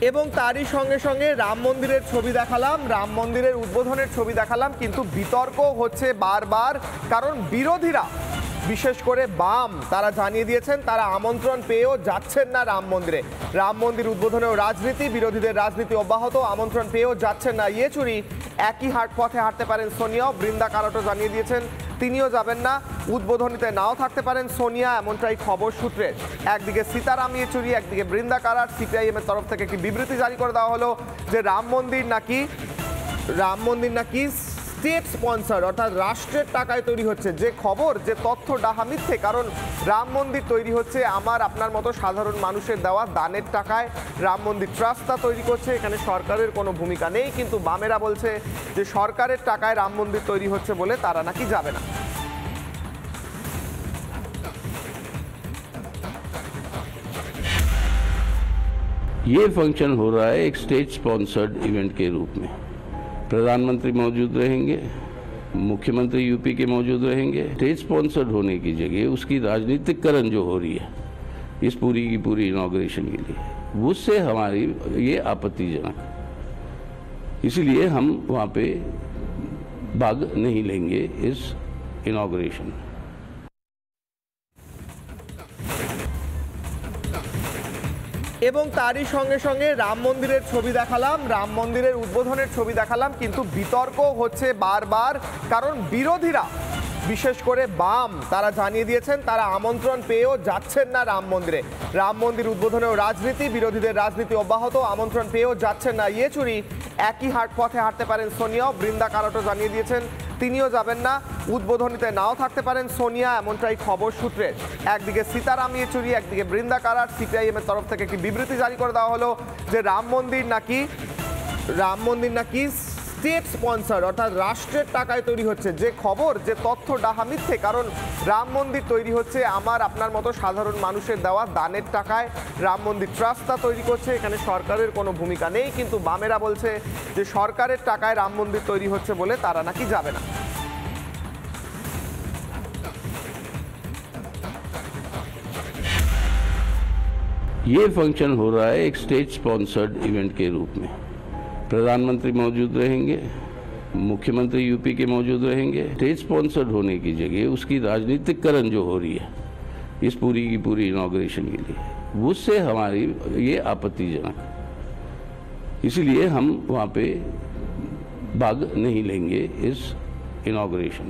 এবং তারই সঙ্গে সঙ্গে রাম মন্দিরের ছবি দেখালাম, রাম মন্দিরের উদ্বোধনের ছবি দেখালাম, কিন্তু বিতর্ক হচ্ছে বারবার। কারণ বিরোধীরা, বিশেষ করে বাম, তারা জানিয়ে দিয়েছেন তারা আমন্ত্রণ পেয়েও যাচ্ছেন না রাম মন্দিরে। রাম মন্দির উদ্বোধনেও রাজনীতি, বিরোধীদের রাজনীতি অব্যাহত, আমন্ত্রণ পেয়েও যাচ্ছেন না ইয়েচুরি। একই পথে হাঁটতে পারেন সোনিয়াও, বৃন্দা কারাটও জানিয়ে দিয়েছেন তিনিও যাবেন না। উদ্বোধনীতে নাও থাকতে পারেন সোনিয়া, এমনটাই খবর সূত্রে। একদিকে সীতারাম ইয়েচুরি, একদিকে বৃন্দা কারাট। সিপিআইএম এর তরফ থেকে একটি বিবৃতি জারি করে দেওয়া হলো যে রাম মন্দির নাকি স্টেট স্পন্সর, অর্থাৎ রাষ্ট্রের টাকায় তৈরি হচ্ছে। যে খবর, যে তথ্য ডাহা মিথ্যে। কারণ রাম মন্দির তৈরি হচ্ছে আমার আপনার মতো সাধারণ মানুষের দেওয়া দানের টাকায়। রাম মন্দির ট্রাস্ট তা তৈরি করছে, এখানে সরকারের কোনো ভূমিকা নেই। কিন্তু বামেরা বলছে যে সরকারের টাকায় রাম মন্দির তৈরি হচ্ছে বলে তারা নাকি যাবে না। ये फंक्शन हो रहा है एक स्टेट स्पॉन्सर्ड इवेंट के रूप में। प्रधानमंत्री मौजूद रहेंगे, मुख्यमंत्री यूपी के मौजूद रहेंगे। स्टेट स्पॉन्सर्ड होने की जगह उसकी राजनीतिकरण जो हो रही है इस पूरी की पूरी इनॉग्रेशन के लिए, उससे हमारी ये आपत्तिजनक। इसलिए हम वहाँ पे भाग नहीं लेंगे इस इनॉग्रेशन। এবং তারই সঙ্গে সঙ্গে রাম মন্দিরের ছবি দেখালাম, রাম মন্দিরের উদ্বোধনের ছবি দেখালাম, কিন্তু বিতর্ক হচ্ছে বারবার। কারণ বিরোধীরা, বিশেষ করে বাম, তারা জানিয়ে দিয়েছেন তারা আমন্ত্রণ পেয়েও যাচ্ছেন না রাম মন্দিরে। রাম মন্দির উদ্বোধনেও রাজনীতি, বিরোধীদের রাজনীতি অব্যাহত, আমন্ত্রণ পেয়েও যাচ্ছেন না ইয়েচুরি। একই পথে হাঁটতে পারেন সোনিয়াও, বৃন্দা কারাটও জানিয়ে দিয়েছেন তিনিও যাবেন না। উদ্বোধনীতে নাও থাকতে পারেন সোনিয়া, এমনটাই খবর সূত্রে। একদিকে সীতারাম ইয়েচুরি, একদিকে বৃন্দা কারাট। সিপিআইএম এর তরফ থেকে একটি বিবৃতি জারি করে দেওয়া হলো যে রাম মন্দির নাকি স্টেট স্পন্সর, অর্থাৎ রাষ্ট্রের টাকায় তৈরি হচ্ছে। যে খবর, যে তথ্য ডাহা মিথ্যে। কারণ রাম মন্দির তৈরি হচ্ছে আমার আপনার মতো সাধারণ মানুষের দেওয়া দানের টাকায়। রাম মন্দির ট্রাস্ট তা তৈরি করছে, এখানে সরকারের কোনো ভূমিকা নেই। কিন্তু বামেরা বলছে যে সরকারের টাকায় রাম মন্দির তৈরি হচ্ছে বলে তারা নাকি যাবে না। ये फंक्शन हो रहा है एक स्टेट स्पॉन्सर्ड इवेंट के रूप में। प्रधानमंत्री मौजूद रहेंगे, मुख्यमंत्री यूपी के मौजूद रहेंगे। स्टेट स्पॉन्सर्ड होने की जगह उसकी राजनीतिकरण जो हो रही है इस पूरी की पूरी इनॉग्रेशन के लिए, उससे हमारी ये आपत्तिजनक। इसलिए हम वहाँ पे भाग नहीं लेंगे इस इनॉग्रेशन।